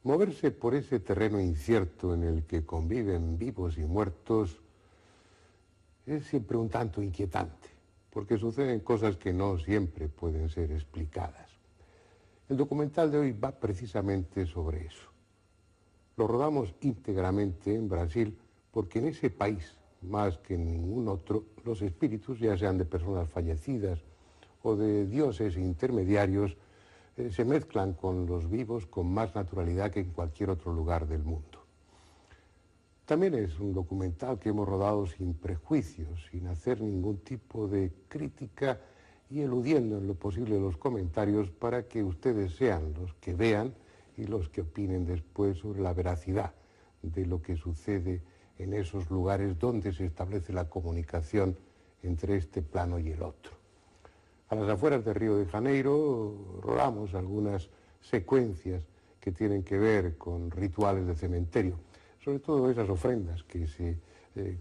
Moverse por ese terreno incierto en el que conviven vivos y muertos es siempre un tanto inquietante, porque suceden cosas que no siempre pueden ser explicadas. El documental de hoy va precisamente sobre eso. Lo rodamos íntegramente en Brasil porque en ese país, más que en ningún otro, los espíritus, ya sean de personas fallecidas o de dioses intermediarios, se mezclan con los vivos con más naturalidad que en cualquier otro lugar del mundo. También es un documental que hemos rodado sin prejuicios, sin hacer ningún tipo de crítica y eludiendo en lo posible los comentarios para que ustedes sean los que vean y los que opinen después sobre la veracidad de lo que sucede en esos lugares donde se establece la comunicación entre este plano y el otro. A las afueras de Río de Janeiro rodamos algunas secuencias que tienen que ver con rituales de cementerio, sobre todo esas ofrendas que se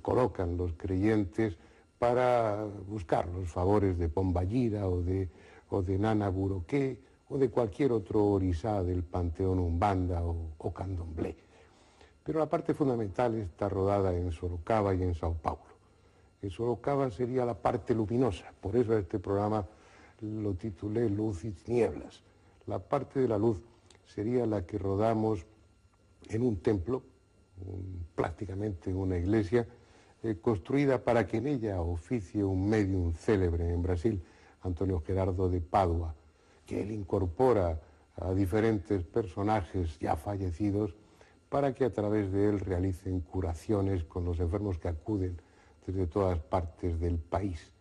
colocan los creyentes para buscar los favores de Pombagira o de Nana Buroqué o de cualquier otro orisá del panteón Umbanda o Candomblé. Pero la parte fundamental está rodada en Sorocaba y en Sao Paulo. En Sorocaba sería la parte luminosa, por eso este programa lo titulé Luz y Tinieblas. La parte de la luz sería la que rodamos en un templo, prácticamente una iglesia, construida para que en ella oficie un médium célebre en Brasil, Antonio Gerardo de Padua, que él incorpora a diferentes personajes ya fallecidos para que a través de él realicen curaciones con los enfermos que acuden desde todas partes del país.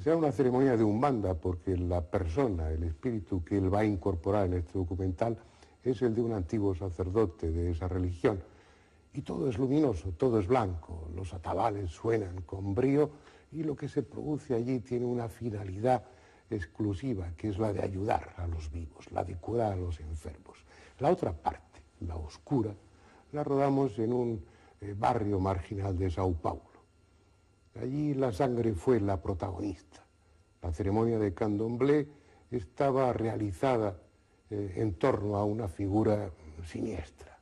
Será una ceremonia de Umbanda porque la persona, el espíritu que él va a incorporar en este documental es el de un antiguo sacerdote de esa religión. Y todo es luminoso, todo es blanco, los atabales suenan con brío y lo que se produce allí tiene una finalidad exclusiva, que es la de ayudar a los vivos, la de curar a los enfermos. La otra parte, la oscura, la rodamos en un barrio marginal de Sao Paulo. Allí la sangre fue la protagonista. La ceremonia de Candomblé estaba realizada en torno a una figura siniestra,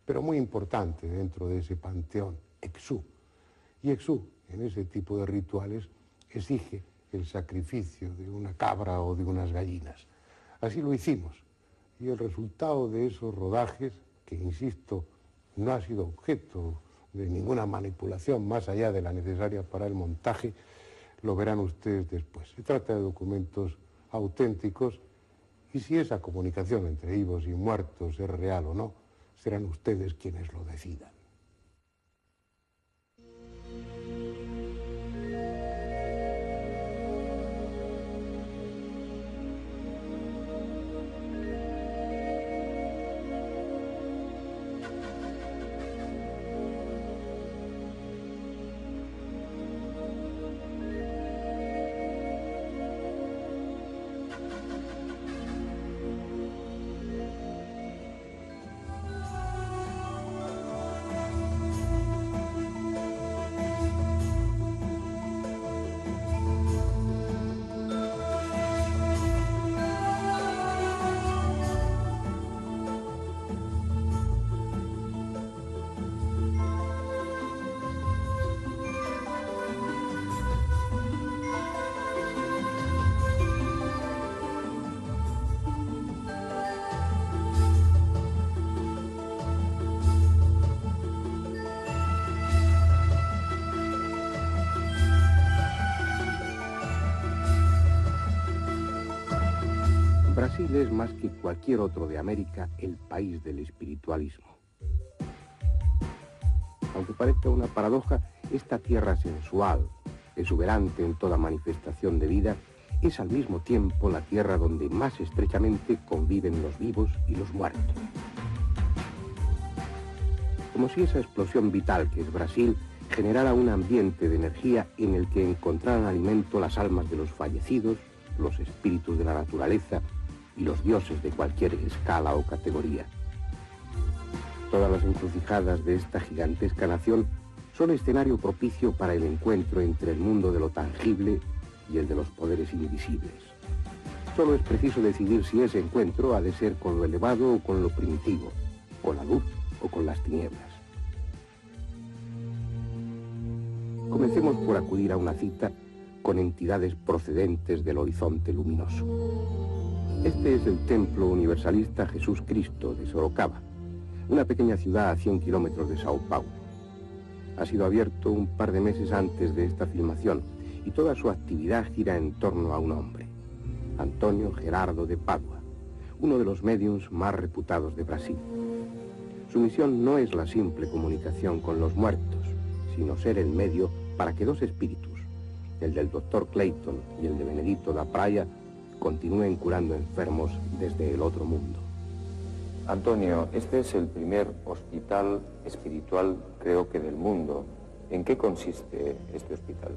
pero muy importante dentro de ese panteón, Exú. Y Exú, en ese tipo de rituales, exige el sacrificio de una cabra o de unas gallinas. Así lo hicimos. Y el resultado de esos rodajes, que insisto, no ha sido objeto de ninguna manipulación más allá de la necesaria para el montaje, lo verán ustedes después. Se trata de documentos auténticos y si esa comunicación entre vivos y muertos es real o no, serán ustedes quienes lo decidan. Brasil es más que cualquier otro de América el país del espiritualismo. Aunque parezca una paradoja, esta tierra sensual, exuberante en toda manifestación de vida, es al mismo tiempo la tierra donde más estrechamente conviven los vivos y los muertos. Como si esa explosión vital que es Brasil generara un ambiente de energía en el que encontraran alimento las almas de los fallecidos, los espíritus de la naturaleza y los dioses de cualquier escala o categoría. Todas las encrucijadas de esta gigantesca nación son escenario propicio para el encuentro entre el mundo de lo tangible y el de los poderes invisibles. Solo es preciso decidir si ese encuentro ha de ser con lo elevado o con lo primitivo, con la luz o con las tinieblas. Comencemos por acudir a una cita con entidades procedentes del horizonte luminoso. Este es el Templo Universalista Jesús Cristo de Sorocaba, una pequeña ciudad a 100 kilómetros de Sao Paulo. Ha sido abierto un par de meses antes de esta filmación y toda su actividad gira en torno a un hombre, Antonio Gerardo de Padua, uno de los médiums más reputados de Brasil. Su misión no es la simple comunicación con los muertos, sino ser el medio para que dos espíritus, el del doctor Clayton y el de Benedito da Praia, continúen curando enfermos desde el otro mundo. Antonio, este es el primer hospital espiritual, creo que del mundo. ¿En qué consiste este hospital?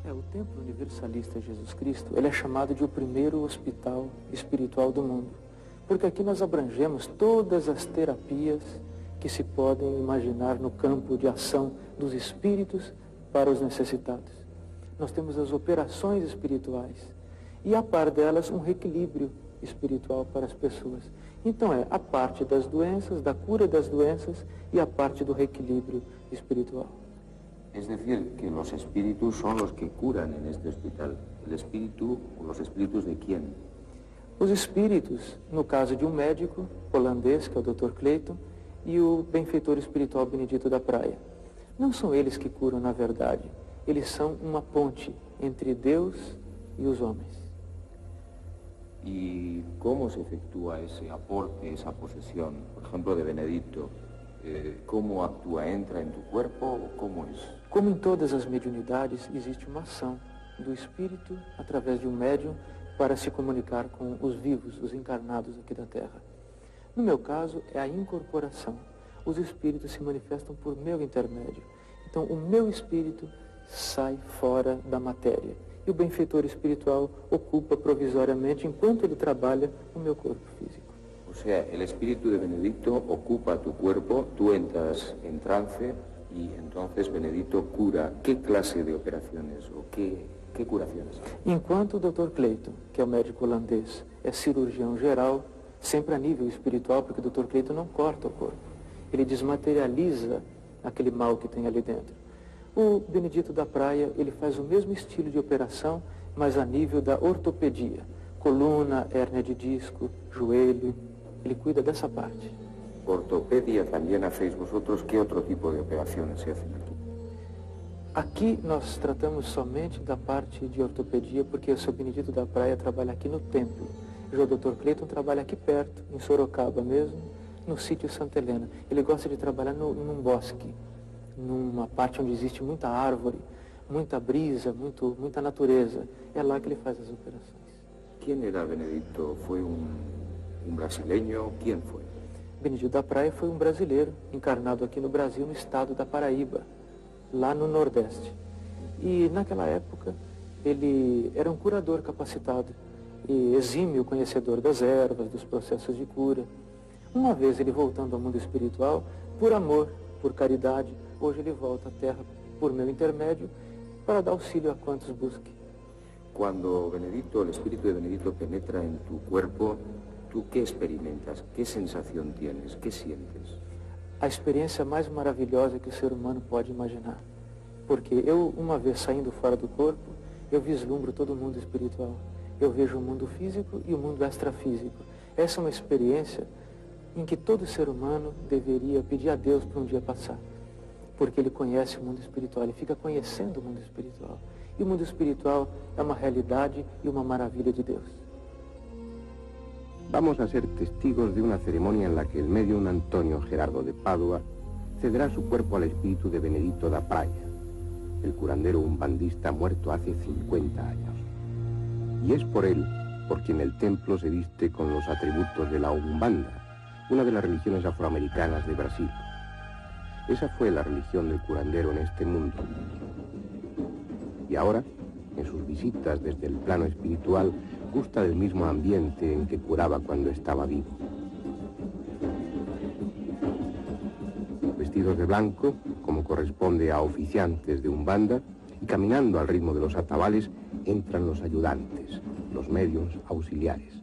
O Templo Universalista Jesus Cristo, ele é chamado de o primeiro hospital espiritual do mundo, porque aqui nós abrangemos todas as terapias que se podem imaginar no campo de ação dos espíritos para os necessitados. Nós temos as operações espirituais e, a par delas, um reequilíbrio espiritual para as pessoas. Então é a parte das doenças, da cura das doenças e a parte do reequilíbrio espiritual. Es decir, que los espíritus son los que curan en este hospital. ¿El espíritu o los espíritus de quién? Os espíritos, no caso de um médico holandês, que é o Dr. Clayton, e o benfeitor espiritual Benedito da Praia. Não são eles que curam, na verdade. Eles são uma ponte entre Deus e os homens. ¿Y cómo se efectúa ese aporte, esa posesión, por ejemplo, de Benedito? ¿Cómo actúa? ¿Entra en tu cuerpo o cómo es? Como em todas as mediunidades, existe uma ação do espírito através de um médium para se comunicar com os vivos, os encarnados aqui da Terra. No meu caso, é a incorporação. Os espíritos se manifestam por meu intermédio. Então, o meu espírito sai fora da matéria. E o benfeitor espiritual ocupa provisoriamente, enquanto ele trabalha, o meu corpo físico. O sea, el espíritu de Benedito ocupa tu cuerpo, tú entras en trance y entonces Benedito cura. ¿Qué clase de operaciones o qué curaciones? Enquanto o Dr. Clayton, que é o médico holandês, é cirurgião geral, sempre a nível espiritual, porque o Dr. Clayton não corta o corpo. Ele desmaterializa aquele mal que tem ali dentro. O Benedito da Praia, ele faz o mesmo estilo de operação, mas a nível da ortopedia. Coluna, hérnia de disco, joelho, ele cuida dessa parte. Ortopedia también hacéis vosotros. ¿Qué otro tipo de operaciones se hacen aquí? Aqui nós tratamos somente da parte de ortopedia, porque o seu Benedito da Praia trabalha aqui no templo. Já o Dr. Clayton trabalha aqui perto, em Sorocaba mesmo, no sítio Santa Helena. Ele gosta de trabalhar num bosque, numa parte onde existe muita árvore, muita brisa, muita natureza. É lá que ele faz as operações. ¿Quién era Benedito? ¿Fue un brasileño? ¿Quién fue? Benedito da Praia foi um brasileiro, encarnado aqui no Brasil, no estado da Paraíba, lá no Nordeste. E naquela época ele era um curador capacitado e exímio conhecedor das ervas, dos processos de cura. Uma vez ele voltando ao mundo espiritual, por amor, por caridade, hoje ele volta à Terra por meu intermédio para dar auxílio a quantos busque. Cuando Benedito, el espíritu de Benedito penetra en tu cuerpo, ¿tú qué experimentas? ¿Qué sensación tienes? ¿Qué sientes? A experiência mais maravilhosa que o ser humano pode imaginar. Porque eu, uma vez saindo fora do corpo, eu vislumbro todo o mundo espiritual. Eu vejo o mundo físico e o mundo extrafísico. Essa é uma experiência em que todo ser humano deveria pedir a Deus para um dia passar. Porque ele conhece o mundo espiritual, ele fica conhecendo o mundo espiritual. E o mundo espiritual é uma realidade e uma maravilha de Deus. Vamos a ser testigos de una ceremonia en la que el médium Antonio Gerardo de Padua cederá su cuerpo al espíritu de Benedito da Praia, el curandero umbandista muerto hace 50 años. Y es por él por quien el templo se viste con los atributos de la Umbanda, una de las religiones afroamericanas de Brasil. Esa fue la religión del curandero en este mundo. Y ahora, en sus visitas desde el plano espiritual, gusta del mismo ambiente en que curaba cuando estaba vivo. Vestidos de blanco, como corresponde a oficiantes de Umbanda, y caminando al ritmo de los atabales, entran los ayudantes, los medios auxiliares.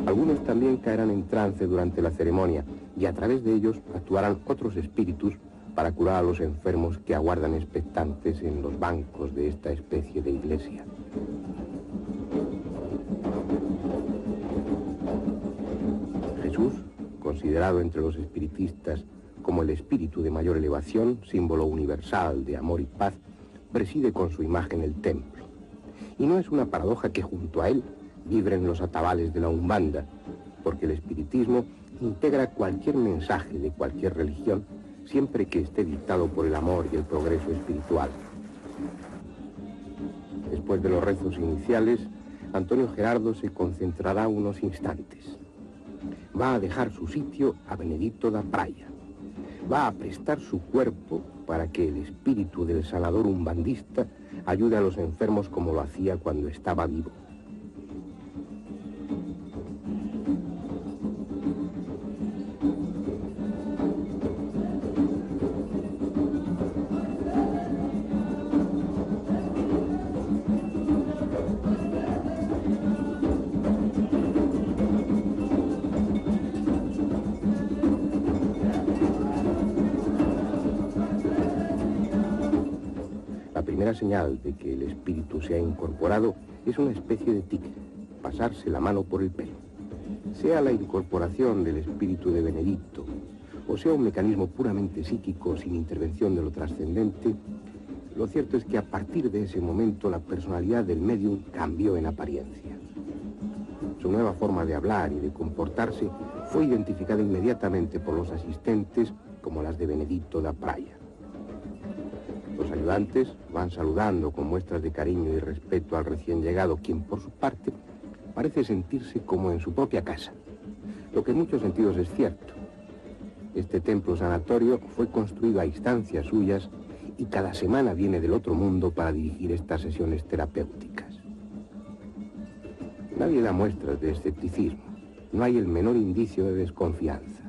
Algunos también caerán en trance durante la ceremonia y a través de ellos actuarán otros espíritus para curar a los enfermos que aguardan expectantes en los bancos de esta especie de iglesia. Jesús, considerado entre los espiritistas como el espíritu de mayor elevación, símbolo universal de amor y paz, preside con su imagen el templo. Y no es una paradoja que junto a él vibren los atabales de la Umbanda, porque el espiritismo integra cualquier mensaje de cualquier religión, siempre que esté dictado por el amor y el progreso espiritual. Después de los rezos iniciales, Antonio Gerardo se concentrará unos instantes. Va a dejar su sitio a Benedito da Praia. Va a prestar su cuerpo para que el espíritu del sanador umbandista ayude a los enfermos como lo hacía cuando estaba vivo. La primera señal de que el espíritu se ha incorporado es una especie de tic, pasarse la mano por el pelo. Sea la incorporación del espíritu de Benedicto, o sea un mecanismo puramente psíquico sin intervención de lo trascendente, lo cierto es que a partir de ese momento la personalidad del médium cambió en apariencia. Su nueva forma de hablar y de comportarse fue identificada inmediatamente por los asistentes como las de Benedito da Praia. Los ayudantes van saludando con muestras de cariño y respeto al recién llegado, quien por su parte parece sentirse como en su propia casa, lo que en muchos sentidos es cierto. Este templo sanatorio fue construido a instancias suyas y cada semana viene del otro mundo para dirigir estas sesiones terapéuticas. Nadie da muestras de escepticismo, no hay el menor indicio de desconfianza.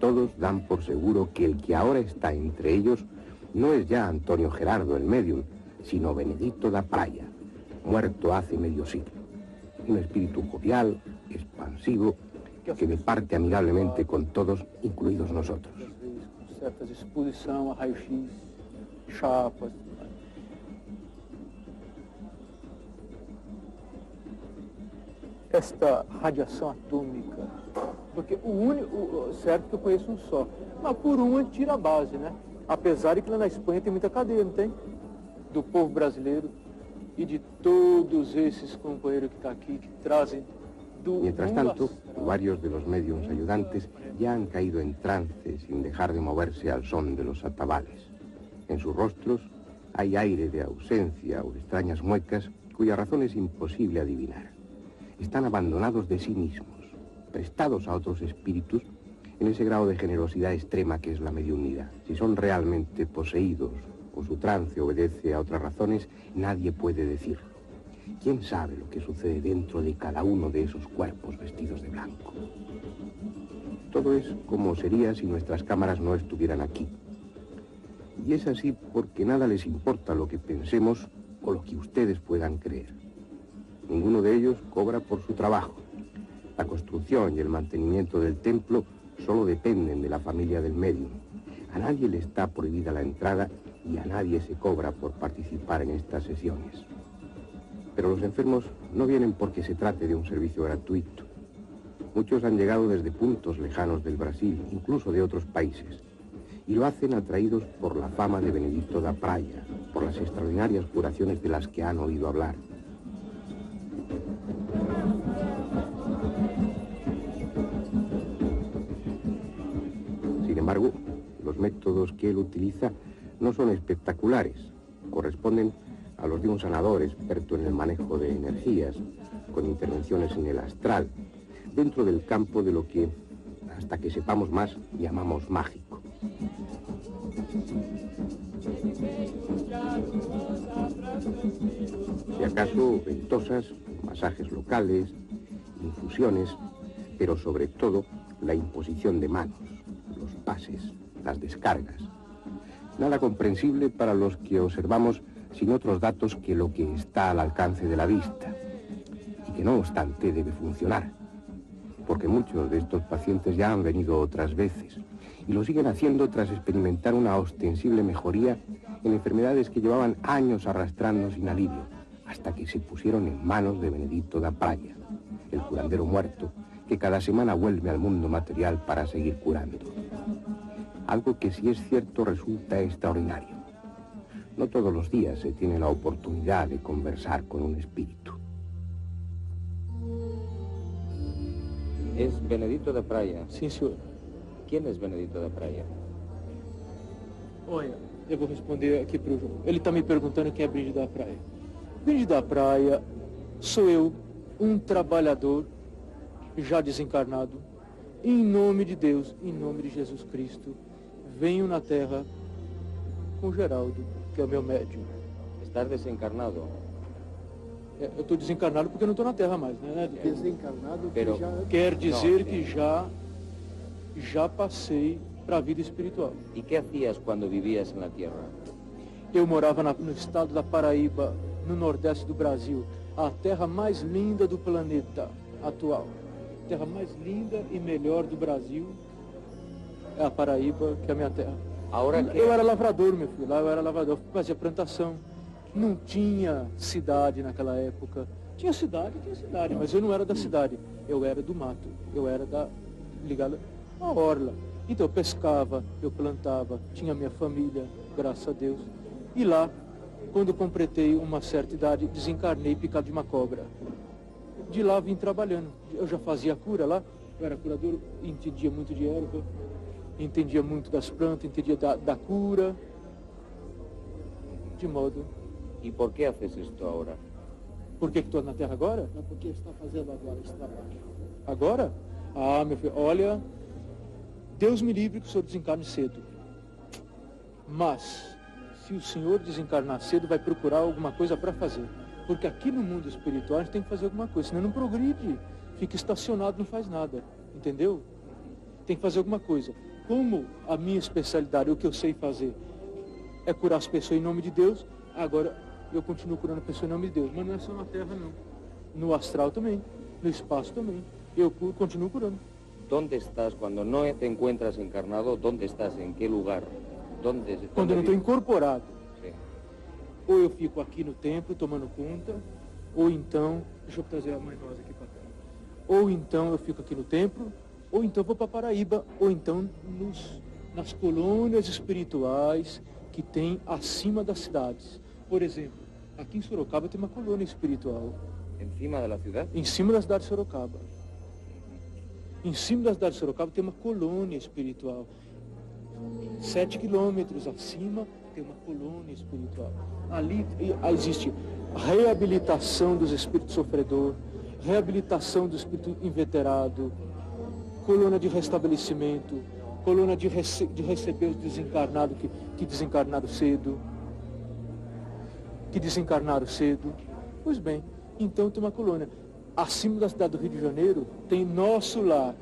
Todos dan por seguro que el que ahora está entre ellos no es ya Antonio Gerardo, el médium, sino Benedito da Praia, muerto hace medio siglo. Un espíritu jovial, expansivo, que departe amigablemente con todos, incluidos nosotros. Certa exposição a raio-x, chapas. Esta radiação atômica, porque certo que eu conheço um só, mas por um ele tira a base, né? Apesar de que lá na Espanha tem muita cadeia, não tem? Do povo brasileiro e de todos esses companheiros que estão aqui, que trazem do... Mientras tanto, varios de los médiums ayudantes ya han caído en trance sin dejar de moverse al son de los atabales. En sus rostros hay aire de ausencia o extrañas muecas cuya razón es imposible adivinar. Están abandonados de sí mismos, prestados a otros espíritus, en ese grado de generosidad extrema que es la mediunidad. Si son realmente poseídos o su trance obedece a otras razones, nadie puede decirlo. ¿Quién sabe lo que sucede dentro de cada uno de esos cuerpos vestidos de blanco? Todo es como sería si nuestras cámaras no estuvieran aquí. Y es así porque nada les importa lo que pensemos o lo que ustedes puedan creer. Ninguno de ellos cobra por su trabajo. La construcción y el mantenimiento del templo solo dependen de la familia del médium. A nadie le está prohibida la entrada y a nadie se cobra por participar en estas sesiones. Pero los enfermos no vienen porque se trate de un servicio gratuito. Muchos han llegado desde puntos lejanos del Brasil, incluso de otros países, y lo hacen atraídos por la fama de Benedito da Praia, por las extraordinarias curaciones de las que han oído hablar. Sin embargo, los métodos que él utiliza no son espectaculares, corresponden a los de un sanador experto en el manejo de energías, con intervenciones en el astral, dentro del campo de lo que, hasta que sepamos más, llamamos mágico. Si acaso, ventosas, masajes locales, infusiones, pero sobre todo la imposición de manos, los pases, las descargas. Nada comprensible para los que observamos sin otros datos que lo que está al alcance de la vista, y que no obstante debe funcionar. porque muchos de estos pacientes ya han venido otras veces y lo siguen haciendo tras experimentar una ostensible mejoría en enfermedades que llevaban años arrastrando sin alivio, hasta que se pusieron en manos de Benedito da Praia, el curandero muerto, que cada semana vuelve al mundo material para seguir curando. Algo que, si es cierto, resulta extraordinario. No todos los días se tiene la oportunidad de conversar con un espíritu. ¿Es Benedito da Praia? Sim, senhor. ¿Quién es Benedito da Praia? Olha, eu vou responder aqui para o João. Ele está me perguntando quem é Brígido da Praia. Brígido da Praia sou eu, um trabalhador já desencarnado, em nome de Deus, em nome de Jesus Cristo, venho na Terra com Geraldo, que é o meu médium. ¿Estás desencarnado? Eu estou desencarnado porque eu não estou na Terra mais, né? Desencarnado, Pero- que já... Quer dizer Não, que já passei para a vida espiritual. ¿Y qué hacías cuando vivías en la Tierra? Eu morava no estado da Paraíba, no nordeste do Brasil, a terra mais linda do planeta atual. A terra mais linda e melhor do Brasil é a Paraíba, que é a minha terra. Ahora que... Eu era lavrador, meu filho, lá eu era lavrador, fazia plantação. Não tinha cidade naquela época. Tinha cidade, mas eu não era da cidade. Eu era do mato, eu era ligado à orla. Então eu pescava, eu plantava, tinha minha família, graças a Deus. E lá, quando completei uma certa idade, desencarnei picado de uma cobra. De lá vim trabalhando. Eu já fazia cura lá, eu era curador, entendia muito de erva, entendia muito das plantas, entendia da cura. De modo... ¿Y por qué haces esto ahora? Por que estou na Terra agora? Mas por que está fazendo agora esse trabalho? Agora? Ah, meu filho, olha, Deus me livre que o senhor desencarne cedo. Mas, se o senhor desencarnar cedo, vai procurar alguma coisa para fazer. Porque aqui no mundo espiritual a gente tem que fazer alguma coisa, senão não progride. Fica estacionado, não faz nada. Entendeu? Tem que fazer alguma coisa. Como a minha especialidade, o que eu sei fazer, é curar as pessoas em nome de Deus, agora eu continuo curando pessoas em nome de Deus. Mas não é só na Terra, não. No astral também, no espaço também. Eu continuo curando. ¿Dónde estás cuando no te encuentras encarnado? ¿Dónde estás? ¿En qué lugar? Quando eu não estou vives? incorporado. Sí. Ou eu fico aqui no templo tomando conta, ou então, deixa eu trazer a mãe nossa aqui para cá. Ou então eu fico aqui no templo, ou então vou para Paraíba, ou então nas colônias espirituais que tem acima das cidades. Por exemplo, aqui em Sorocaba tem uma colônia espiritual, ¿Encima de la ciudad? em cima da cidade de Sorocaba. Em cima da cidade de Sorocaba tem uma colônia espiritual. 7 quilômetros acima tem uma colônia espiritual. Ali existe reabilitação dos espíritos sofredores, reabilitação do espírito inveterado, colônia de restabelecimento, colônia de receber os desencarnados que desencarnaram cedo. Pois bem, então tem uma colônia. Acima da cidade do Rio de Janeiro tem Nosso Lar,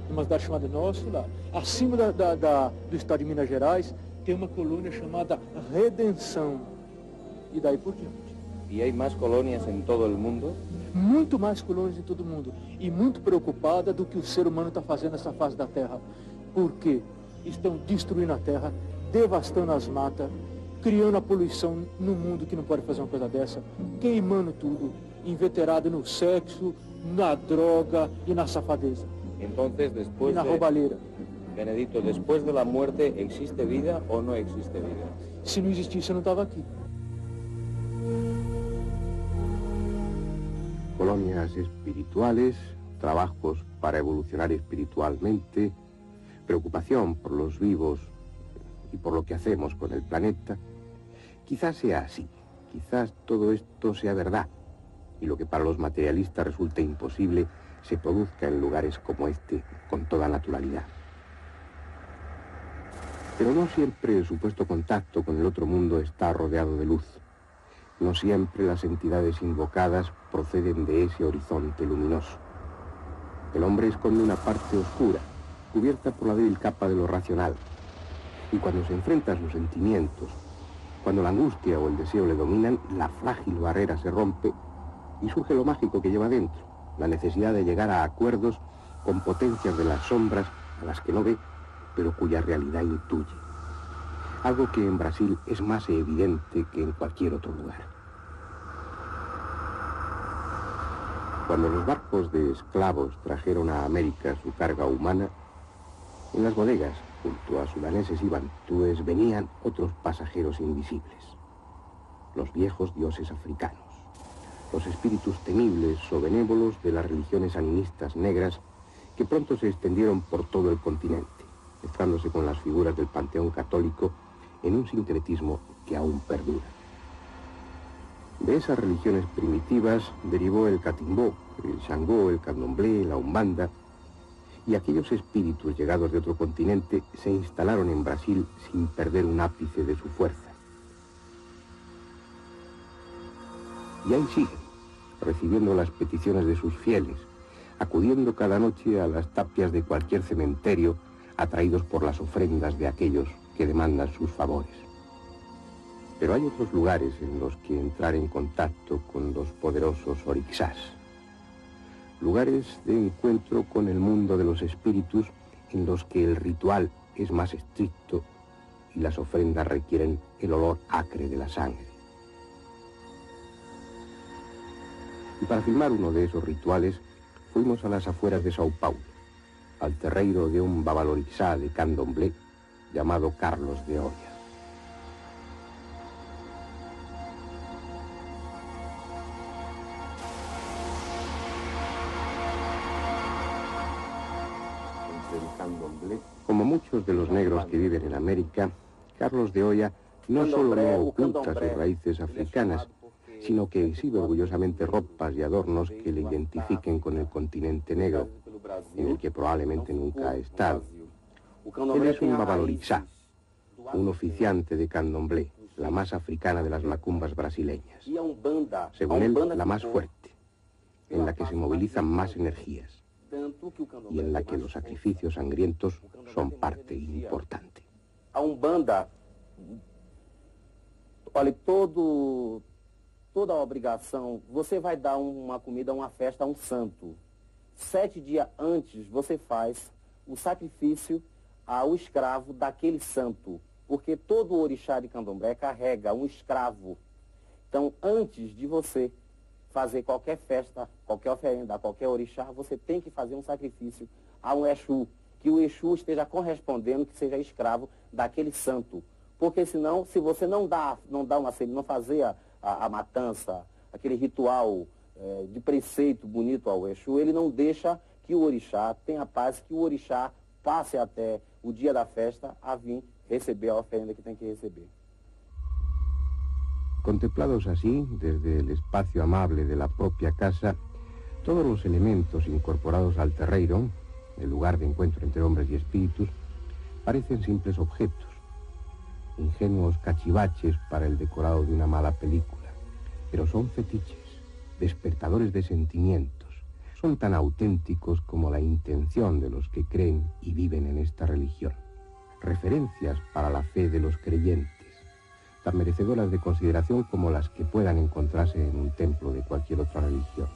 uma cidade chamada Nosso Lar. Acima do estado de Minas Gerais tem uma colônia chamada Redenção. E daí por diante. ¿Y hay más colonias en todo el mundo? Muito mais colônias em todo mundo. E muito preocupada do que o ser humano está fazendo nessa fase da Terra. Porque estão destruindo a Terra, devastando as matas, criando a poluição no mundo que não pode fazer uma coisa dessa, queimando tudo, inveterado no sexo, na droga e na safadeza. Entonces, E después na de... roubalheira. Benedito, ¿después de la muerte existe vida o no existe vida? Se não existisse, eu não estava aqui. Colonias espirituales, trabajos para evolucionar espiritualmente, preocupación por los vivos y por lo que hacemos con el planeta. Quizás sea así, quizás todo esto sea verdad, y lo que para los materialistas resulta imposible se produzca en lugares como este con toda naturalidad. Pero no siempre el supuesto contacto con el otro mundo está rodeado de luz. No siempre las entidades invocadas proceden de ese horizonte luminoso. El hombre esconde una parte oscura, cubierta por la débil capa de lo racional. Y cuando se enfrenta a sus sentimientos, cuando la angustia o el deseo le dominan, la frágil barrera se rompe y surge lo mágico que lleva dentro, la necesidad de llegar a acuerdos con potencias de las sombras a las que no ve, pero cuya realidad intuye. Algo que en Brasil es más evidente que en cualquier otro lugar. Cuando los barcos de esclavos trajeron a América su carga humana, en las bodegas, junto a sudaneses y bantúes, venían otros pasajeros invisibles, los viejos dioses africanos, los espíritus temibles o benévolos de las religiones animistas negras que pronto se extendieron por todo el continente, mezclándose con las figuras del panteón católico en un sincretismo que aún perdura. De esas religiones primitivas derivó el catimbó, el xangó, el candomblé, la umbanda, y aquellos espíritus llegados de otro continente se instalaron en Brasil sin perder un ápice de su fuerza. Y ahí siguen, recibiendo las peticiones de sus fieles, acudiendo cada noche a las tapias de cualquier cementerio, atraídos por las ofrendas de aquellos que demandan sus favores. Pero hay otros lugares en los que entrar en contacto con los poderosos orixás. Lugares de encuentro con el mundo de los espíritus en los que el ritual es más estricto y las ofrendas requieren el olor acre de la sangre. Y para filmar uno de esos rituales, fuimos a las afueras de Sao Paulo, al terreiro de un babalorixá de candomblé llamado Carlos de Oria. Como muchos de los negros que viven en América, Carlos de Oria no solo no oculta sus raíces africanas, sino que exhibe orgullosamente ropas y adornos que le identifiquen con el continente negro, en el que probablemente nunca ha estado. Él es un babalorixá, un oficiante de candomblé, la más africana de las macumbas brasileñas. Según él, la más fuerte, en la que se movilizan más energías y en la que los sacrificios sangrientos son parte importante. A Umbanda, olha, toda a obrigação, você vai dar uma comida, uma festa a um santo. 7 dias antes, você faz o sacrifício ao escravo daquele santo, porque todo orixá de candomblé carrega um escravo. Então, antes de você fazer qualquer festa, qualquer oferenda a qualquer orixá, você tem que fazer um sacrifício a um Exu, que o Exu esteja correspondendo, que seja escravo daquele santo. Porque senão, se você não fazer a matança, aquele ritual de preceito bonito ao Exu, ele não deixa que o orixá tenha paz, que o orixá passe até o dia da festa a vir receber a oferenda que tem que receber. Contemplados así, desde el espacio amable de la propia casa, todos los elementos incorporados al terreiro, el lugar de encuentro entre hombres y espíritus, parecen simples objetos, ingenuos cachivaches para el decorado de una mala película, pero son fetiches, despertadores de sentimientos, son tan auténticos como la intención de los que creen y viven en esta religión, referencias para la fe de los creyentes, tan merecedoras de consideración como las que puedan encontrarse en un templo de cualquier otra religión.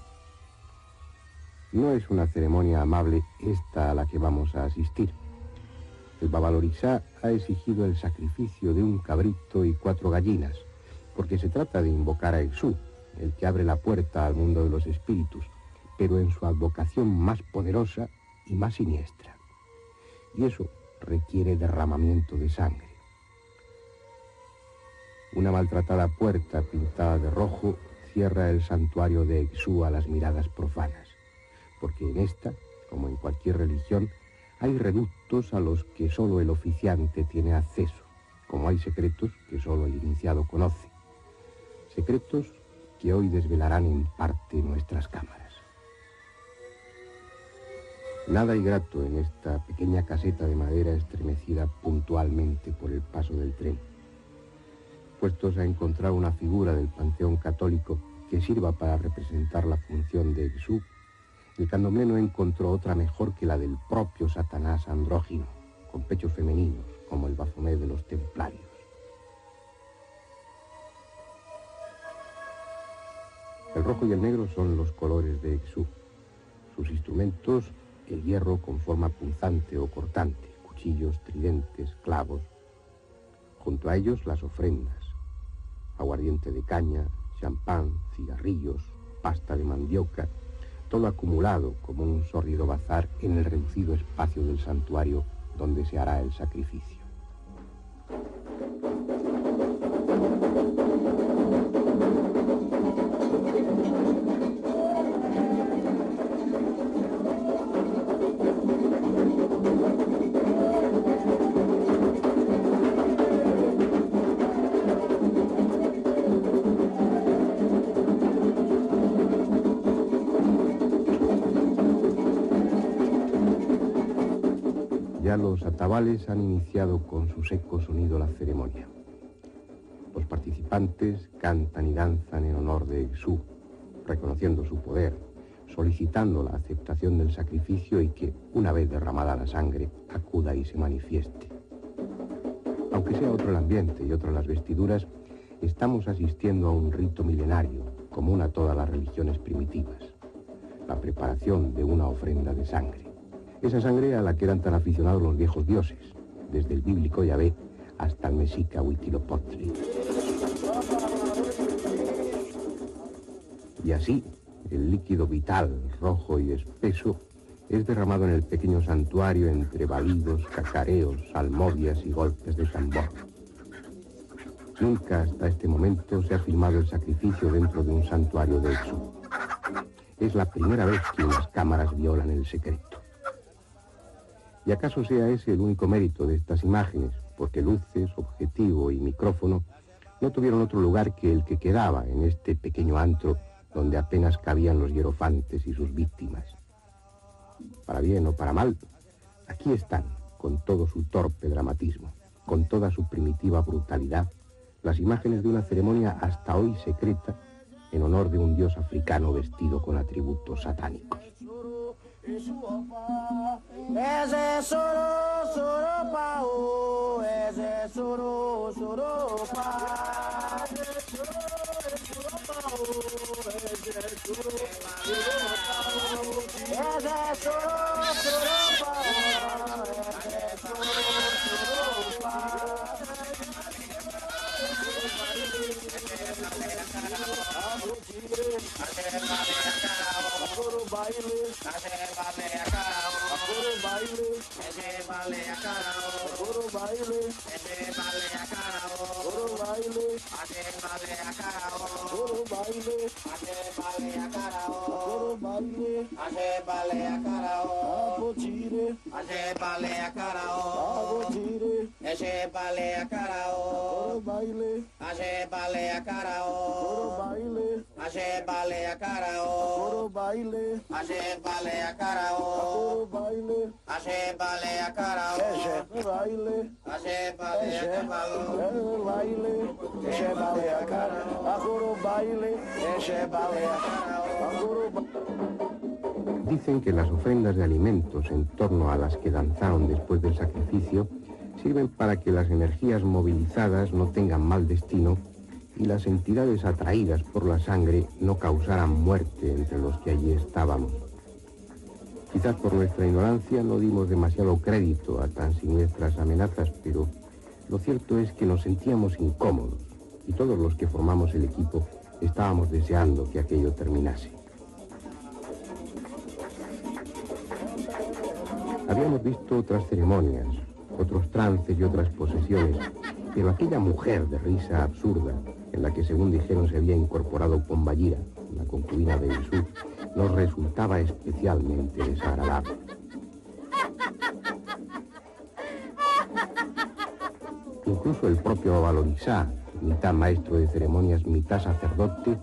No es una ceremonia amable esta a la que vamos a asistir. El babalorixá ha exigido el sacrificio de un cabrito y 4 gallinas, porque se trata de invocar a Exú, el que abre la puerta al mundo de los espíritus, pero en su advocación más poderosa y más siniestra. Y eso requiere derramamiento de sangre. Una maltratada puerta pintada de rojo cierra el santuario de Exú a las miradas profanas, porque en esta, como en cualquier religión, hay reductos a los que solo el oficiante tiene acceso, como hay secretos que solo el iniciado conoce. Secretos que hoy desvelarán en parte nuestras cámaras. Nada ingrato en esta pequeña caseta de madera estremecida puntualmente por el paso del tren. Puestos a encontrar una figura del panteón católico que sirva para representar la función de Exú, el candomblé no encontró otra mejor que la del propio Satanás andrógino, con pechos femeninos, como el Baphomet de los templarios. El rojo y el negro son los colores de Exú, Sus instrumentos, el hierro con forma punzante o cortante, cuchillos, tridentes, clavos. Junto a ellos las ofrendas, aguardiente de caña, champán, cigarrillos, pasta de mandioca, todo acumulado como un sórdido bazar en el reducido espacio del santuario donde se hará el sacrificio. Ya los atabales han iniciado con su seco sonido la ceremonia. Los participantes cantan y danzan en honor de Exú, reconociendo su poder, solicitando la aceptación del sacrificio y que, una vez derramada la sangre, acuda y se manifieste. Aunque sea otro el ambiente y otras las vestiduras, estamos asistiendo a un rito milenario, común a todas las religiones primitivas, la preparación de una ofrenda de sangre. Esa sangre a la que eran tan aficionados los viejos dioses, desde el bíblico Yahvé hasta el mexica Huitzilopochtli. Y así, el líquido vital, rojo y espeso, es derramado en el pequeño santuario entre balidos, cacareos, salmodias y golpes de tambor. Nunca hasta este momento se ha filmado el sacrificio dentro de un santuario de Exú. Es la primera vez que unas cámaras violan el secreto. ¿Y acaso sea ese el único mérito de estas imágenes? Porque luces, objetivo y micrófono no tuvieron otro lugar que el que quedaba en este pequeño antro donde apenas cabían los hierofantes y sus víctimas. Para bien o para mal, aquí están, con todo su torpe dramatismo, con toda su primitiva brutalidad, las imágenes de una ceremonia hasta hoy secreta en honor de un dios africano vestido con atributos satánicos. Ese soro, soro pa, oh, ese soro, soro pa. Ese soro pa, oh, ese soro pa, oh, ese soro, soro pa, ese soro pa. Agoro baile, agoro baile, agoro baile, agoro baile, agoro baile, agoro baile, abotire, abotire, agoro baile, agoro baile, agoro baile, Dicen que las ofrendas de alimentos en torno a las que danzaron después del sacrificio sirven para que las energías movilizadas no tengan mal destino y las entidades atraídas por la sangre no causaran muerte entre los que allí estábamos. Quizás por nuestra ignorancia no dimos demasiado crédito a tan siniestras amenazas, pero lo cierto es que nos sentíamos incómodos y todos los que formamos el equipo estábamos deseando que aquello terminase. Habíamos visto otras ceremonias, otros trances y otras posesiones, pero aquella mujer de risa absurda, en la que según dijeron se había incorporado Pombayira, la concubina de Exú, nos resultaba especialmente desagradable. Incluso el propio Valorizá, mitad maestro de ceremonias, mitad sacerdote,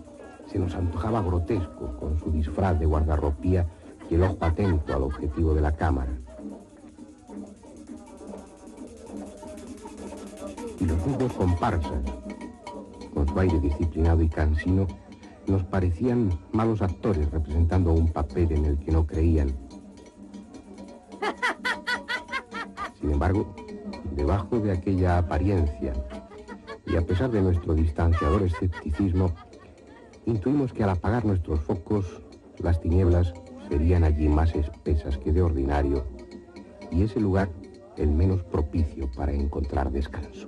se nos antojaba grotesco con su disfraz de guardarropía y el ojo atento al objetivo de la cámara. Y los mismos comparsas, con su aire disciplinado y cansino, nos parecían malos actores representando un papel en el que no creían. Sin embargo, debajo de aquella apariencia, y a pesar de nuestro distanciador escepticismo, intuimos que al apagar nuestros focos, las tinieblas serían allí más espesas que de ordinario y ese lugar el menos propicio para encontrar descanso.